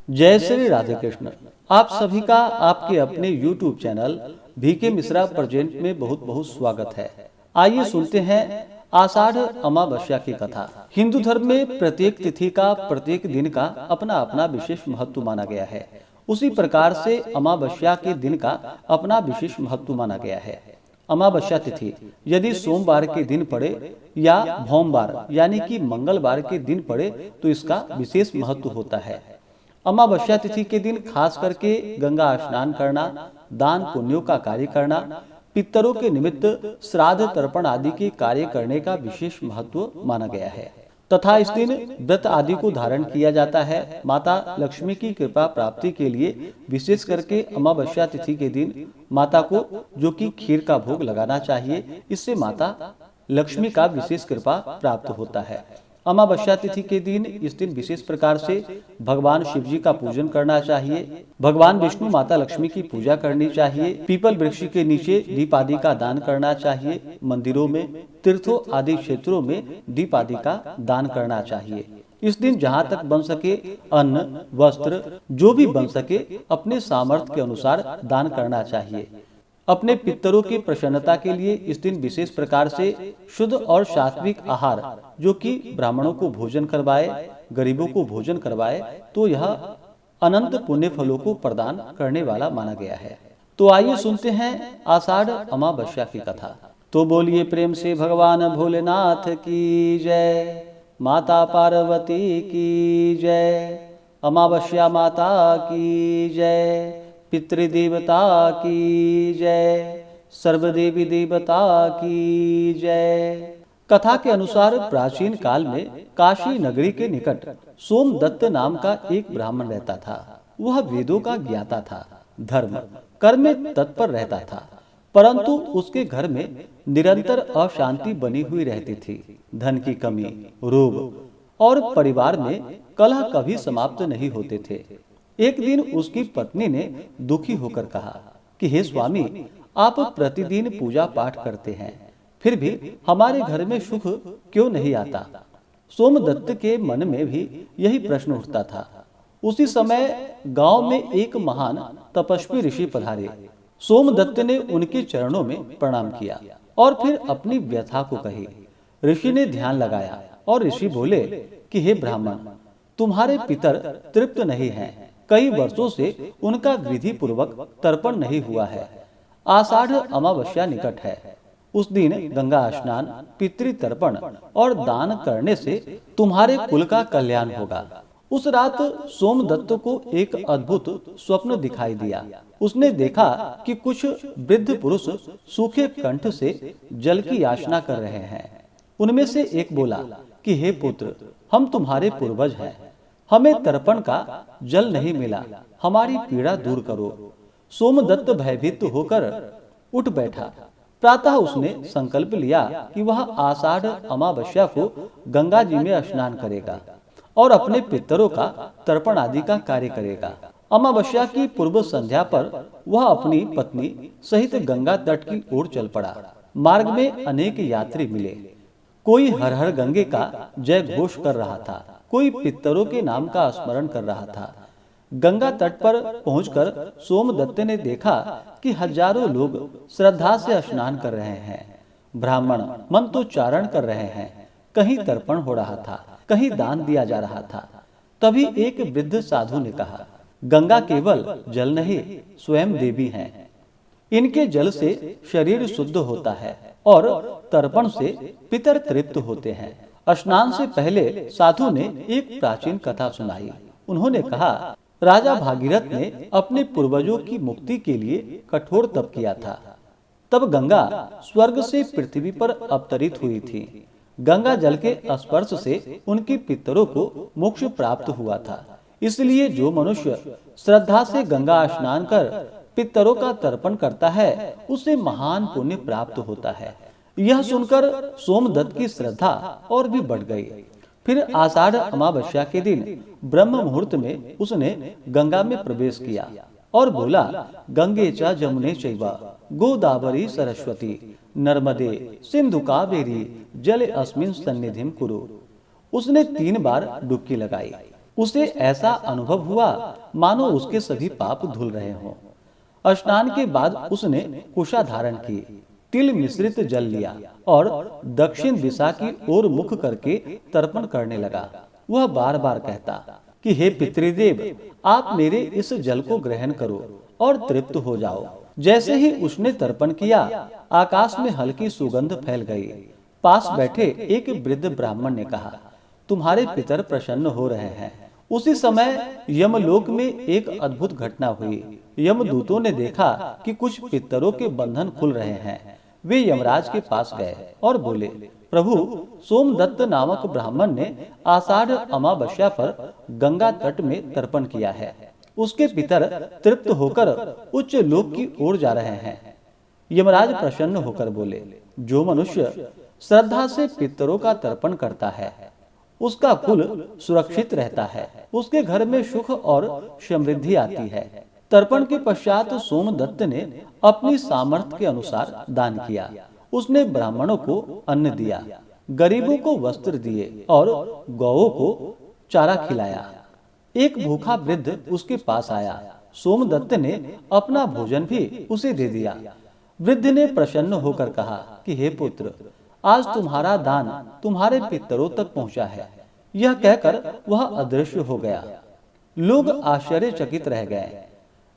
जय श्री राधे कृष्ण। आप सभी का आपके अपने YouTube channel VK Mishra present में बहुत बहुत स्वागत है। आइए सुनते हैं आषाढ़ अमावस्या की कथा। हिंदू धर्म में प्रत्येक तिथि का, प्रत्येक दिन का अपना अपना विशेष महत्व माना गया है। उसी प्रकार से अमावस्या के दिन का अपना विशेष महत्व माना गया है। अमावस्या तिथि यदि सोमवार के दिन पड़े या भौमवार यानी कि मंगलवार के दिन पड़े तो इसका विशेष महत्व होता है। अमावस्या तिथि के दिन खास करके गंगा स्नान करना, दान पुण्यों का कार्य करना, पितरों के निमित्त श्राद्ध तर्पण आदि के कार्य करने का विशेष महत्व माना गया है तथा इस दिन व्रत आदि को धारण किया जाता है। माता लक्ष्मी की कृपा प्राप्ति के लिए विशेष करके अमावस्या तिथि के दिन माता को जो कि खीर का भोग लगाना चाहिए। इससे माता लक्ष्मी का विशेष कृपा प्राप्त होता है। अमावस्या तिथि के दिन इस दिन विशेष प्रकार से भगवान शिव जी का पूजन करना चाहिए। भगवान विष्णु, माता लक्ष्मी की पूजा करनी चाहिए। पीपल वृक्ष के नीचे दीप आदि का दान करना चाहिए। मंदिरों में, तीर्थों आदि क्षेत्रों में दीप आदि का दान करना चाहिए। इस दिन जहाँ तक बन सके अन्न, वस्त्र जो भी बन सके अपने सामर्थ्य के अनुसार दान करना चाहिए। अपने पितरों की प्रसन्नता के लिए इस दिन विशेष प्रकार से शुद्ध और सात्विक आहार जो कि ब्राह्मणों को भोजन करवाए, गरीबों को भोजन करवाए तो यह अनंत पुण्य फलों को प्रदान करने वाला माना गया है। तो आइए सुनते हैं आषाढ़ अमावस्या की कथा। तो बोलिए प्रेम से भगवान भोलेनाथ की जय, माता पार्वती की जय, अमावस्या माता की जय, पितृदेवता की जय, सर्वदेवी देवता की जय। कथा के अनुसार प्राचीन काल में काशी नगरी के निकट सोमदत्त नाम का एक ब्राह्मण रहता था। वह वेदों का ज्ञाता था, धर्म कर्म में तत्पर रहता था, परंतु उसके घर में निरंतर अशांति बनी हुई रहती थी। धन की कमी, रोग और परिवार में कलह कभी समाप्त नहीं होते थे। एक दिन उसकी पत्नी ने दुखी होकर कहा कि हे स्वामी, आप प्रतिदिन पूजा पाठ करते हैं, फिर भी हमारे घर में सुख क्यों नहीं आता। सोमदत्त के मन में भी यही प्रश्न उठता था। उसी समय गांव में एक महान तपस्वी ऋषि पधारे। सोमदत्त ने उनके चरणों में प्रणाम किया और फिर अपनी व्यथा को कही। ऋषि ने ध्यान लगाया और ऋषि बोले कि हे ब्राह्मण, तुम्हारे पितर तृप्त नहीं हैं। कई वर्षों से उनका विधि पूर्वक तर्पण नहीं हुआ है। आषाढ़ अमावस्या निकट है। उस दिन गंगा स्नान, पितृ तर्पण और दान करने से तुम्हारे कुल का कल्याण होगा। उस रात सोमदत्त को एक अद्भुत स्वप्न दिखाई दिया। उसने देखा कि कुछ वृद्ध पुरुष सूखे कंठ से जल की याचना कर रहे हैं। उनमें से एक बोला कि हे पुत्र, हम तुम्हारे पूर्वज हैं, हमें तर्पण का जल नहीं मिला, हमारी पीड़ा दूर करो। सोमदत्त भयभीत होकर उठ बैठा। प्रातः उसने संकल्प लिया कि वह आषाढ़ अमावस्या को गंगा जी में स्नान करेगा और अपने पितरों का तर्पण आदि का कार्य करेगा। अमावस्या की पूर्व संध्या पर वह अपनी पत्नी सहित गंगा तट की ओर चल पड़ा। मार्ग में अनेक यात्री मिले। कोई हर हर गंगे का जय घोष कर रहा था, कोई पितरों के नाम का स्मरण कर रहा था। गंगा तट पर पहुंचकर सोमदत्त ने देखा कि हजारों लोग श्रद्धा से स्नान कर रहे हैं। ब्राह्मण मंत्रोच्चारण कर रहे हैं। कहीं तर्पण हो रहा था, कहीं दान दिया जा रहा था। तभी एक वृद्ध साधु ने कहा, गंगा केवल जल नहीं, स्वयं देवी हैं। इनके जल से शरीर शुद्ध होता है और तर्पण से पितर तृप्त होते हैं। स्नान से पहले साधु ने एक प्राचीन कथा सुनाई। उन्होंने कहा, राजा भागीरथ ने अपने पूर्वजों की मुक्ति के लिए कठोर तप किया था। तब गंगा स्वर्ग से पृथ्वी पर अवतरित हुई थी। गंगा जल के स्पर्श से उनके पितरों को मोक्ष प्राप्त हुआ था। इसलिए जो मनुष्य श्रद्धा से गंगा स्नान कर पितरों का तर्पण करता है, उसे महान पुण्य प्राप्त होता है। यह सुनकर सोमदत्त की श्रद्धा और भी बढ़ गई। फिर आषाढ़ अमावस्या के दिन ब्रह्म मुहूर्त में उसने गंगा में प्रवेश किया और बोला, गंगे च जमुने चैव गोदावरी सरस्वती नर्मदे सिंधु कावेरी जले अस्मिन् सन्निधिं कुरु। उसने 3 बार डुबकी लगाई। उसे ऐसा अनुभव हुआ मानो उसके सभी पाप धुल रहे हों। स्नान के बाद उसने कुशा धारण की, तिल मिश्रित जल लिया और दक्षिण दिशा की ओर मुख करके तर्पण करने लगा। वह बार बार कहता कि हे पितृदेव, आप मेरे इस जल को ग्रहण करो और तृप्त हो जाओ। जैसे ही उसने तर्पण किया, आकाश में हल्की सुगंध फैल गई। पास बैठे एक वृद्ध ब्राह्मण ने कहा, तुम्हारे पितर प्रसन्न हो रहे हैं। उसी समय यमलोक में एक अद्भुत घटना हुई। यमदूतों ने देखा कि कुछ पितरों के बंधन खुल रहे हैं। वे यमराज के पास गए और बोले, प्रभु, सोमदत्त नामक ब्राह्मण ने आषाढ़ अमावस्या पर गंगा तट में तर्पण किया है। उसके पितर तृप्त होकर उच्च लोक की ओर जा रहे हैं। यमराज प्रसन्न होकर बोले, जो मनुष्य श्रद्धा से पितरों का तर्पण करता है उसका कुल सुरक्षित रहता है, उसके घर में सुख और समृद्धि आती है। तर्पण के पश्चात सोमदत्त ने अपनी सामर्थ्य के अनुसार दान किया। उसने ब्राह्मणों को अन्न दिया, गरीबों को वस्त्र दिए और गौओं को चारा खिलाया। एक भूखा वृद्ध उसके पास आया। सोमदत्त ने अपना भोजन भी उसे दे दिया। वृद्ध ने प्रसन्न होकर कहा कि हे पुत्र, आज तुम्हारा दान तुम्हारे पितरों तक पहुंचा है। यह कहकर वह अदृश्य हो गया। लोग आश्चर्यचकित रह गए।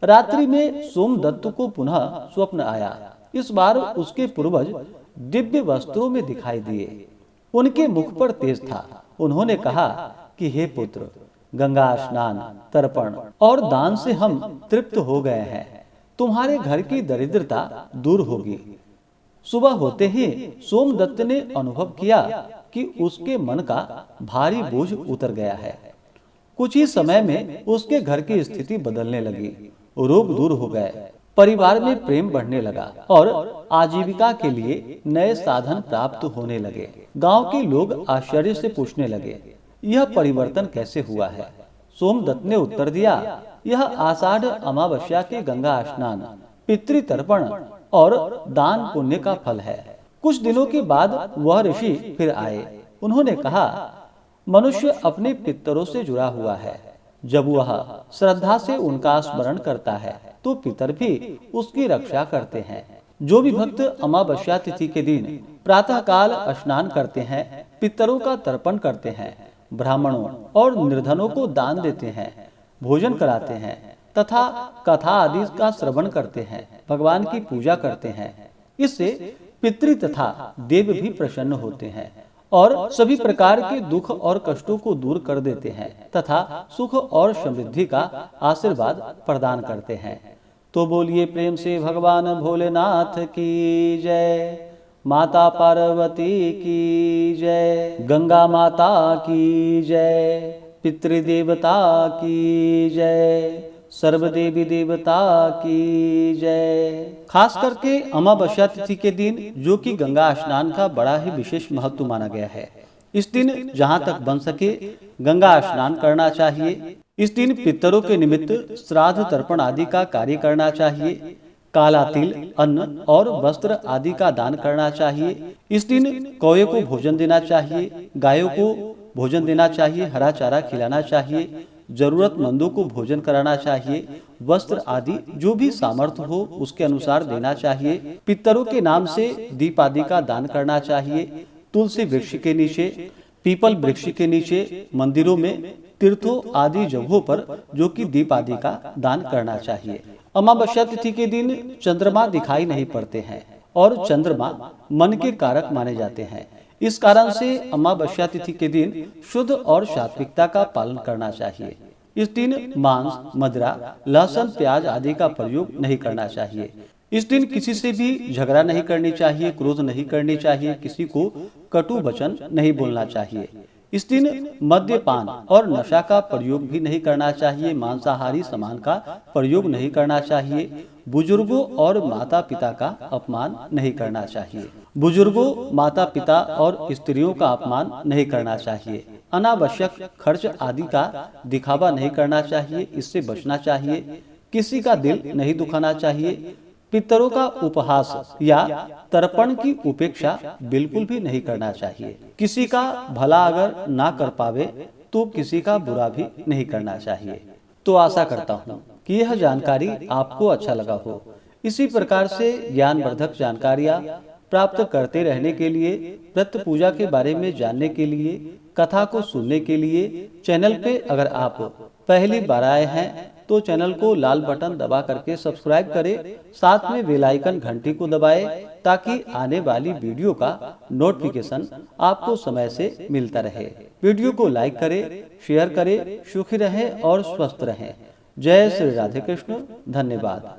रात्रि में सोमदत्त को पुनः स्वप्न आया। इस बार उसके पूर्वज दिव्य वस्त्रों में दिखाई दिए। उनके मुख पर तेज था। उन्होंने कहा कि हे पुत्र, गंगा स्नान, तर्पण और दान से हम तृप्त हो गए हैं। तुम्हारे घर की दरिद्रता दूर होगी। सुबह होते ही सोमदत्त ने अनुभव किया कि उसके मन का भारी बोझ उतर गया है। कुछ ही समय में उसके घर की स्थिति बदलने लगी। रोग दूर हो गए, परिवार में प्रेम बढ़ने लगा और आजीविका के लिए नए साधन प्राप्त होने लगे। गांव के लोग आश्चर्य से पूछने लगे, यह परिवर्तन कैसे हुआ है? सोमदत्त ने उत्तर दिया, यह आषाढ़ अमावस्या के गंगा स्नान, पितृतर्पण और दान पुण्य का फल है। कुछ दिनों के बाद वह ऋषि फिर आए। उन्होंने कहा, मनुष्य अपने पितरों से जुड़ा हुआ है। जब वह श्रद्धा से उनका स्मरण करता है तो पितर भी उसकी रक्षा करते हैं। जो भी भक्त अमावस्या तिथि के दिन प्रातः काल स्नान करते हैं, पितरों का तर्पण करते हैं, ब्राह्मणों और निर्धनों को दान देते हैं, भोजन कराते हैं तथा कथा आदि का श्रवण करते हैं, भगवान की पूजा करते हैं, इससे पितृ तथा देव भी प्रसन्न होते हैं और सभी प्रकार के दुख और कष्टों को दूर कर देते हैं तथा सुख और समृद्धि का आशीर्वाद प्रदान करते हैं। तो बोलिए प्रेम से भगवान भोलेनाथ की जय, माता पार्वती की जय, गंगा माता की जय, पितृदेवता की जय, सर्वदेवी देवता की जय। खास करके अमावस्या तिथि के दिन, जो कि गंगा स्नान का बड़ा ही विशेष महत्व माना गया है, इस दिन जहाँ तक बन सके गंगा स्नान करना चाहिए। इस दिन पितरों के निमित्त श्राद्ध तर्पण आदि का कार्य करना चाहिए। काला तिल, अन्न और वस्त्र आदि का दान करना चाहिए। इस दिन कौवे को भोजन देना चाहिए, गायों को भोजन देना चाहिए, हरा चारा खिलाना चाहिए, जरूरतमंदों को भोजन कराना चाहिए, वस्त्र आदि जो भी सामर्थ्य हो उसके अनुसार देना चाहिए। पितरों के नाम से दीप आदि का दान करना चाहिए। तुलसी वृक्ष के नीचे, पीपल वृक्ष के नीचे, मंदिरों में, तीर्थों आदि जगहों पर जो कि दीप आदि का दान करना चाहिए। अमावस्या तिथि के दिन चंद्रमा दिखाई नहीं पड़ते हैं और चंद्रमा मन के कारक माने जाते हैं। इस कारण से अमावस्या तिथि के दिन शुद्ध और सात्विकता का पालन करना चाहिए। इस दिन मांस, मदिरा, लहसुन, प्याज आदि का प्रयोग नहीं करना चाहिए। इस दिन किसी से भी झगड़ा नहीं करनी चाहिए, क्रोध नहीं करनी चाहिए, किसी को कटु वचन नहीं बोलना चाहिए। इस दिन मद्यपान और नशा का प्रयोग भी नहीं करना चाहिए। मांसाहारी सामान का प्रयोग नहीं करना चाहिए। बुजुर्गों और माता पिता का अपमान नहीं करना चाहिए। बुजुर्गों, माता पिता और स्त्रियों का अपमान नहीं करना चाहिए। अनावश्यक खर्च आदि का दिखावा नहीं करना चाहिए, इससे बचना चाहिए। किसी का दिल नहीं दुखाना चाहिए। पितरों का उपहास या तर्पण की उपेक्षा बिल्कुल भी नहीं करना चाहिए। किसी का भला अगर ना कर पावे तो किसी का बुरा भी नहीं करना चाहिए। तो आशा करता हूँ कि यह जानकारी आपको अच्छा लगा हो। इसी प्रकार से ज्ञानवर्धक जानकारियाँ प्राप्त करते रहने के लिए, व्रत पूजा के बारे में जानने के लिए, कथा को सुनने के लिए चैनल पे अगर आप पहली बार आए हैं तो चैनल को लाल बटन दबा करके सब्सक्राइब करें, साथ में बेल आइकन घंटी को दबाएं ताकि आने वाली वीडियो का नोटिफिकेशन आपको समय से मिलता रहे। वीडियो को लाइक करें, शेयर करें, सुखी रहें और स्वस्थ रहें। जय श्री राधे कृष्ण। धन्यवाद।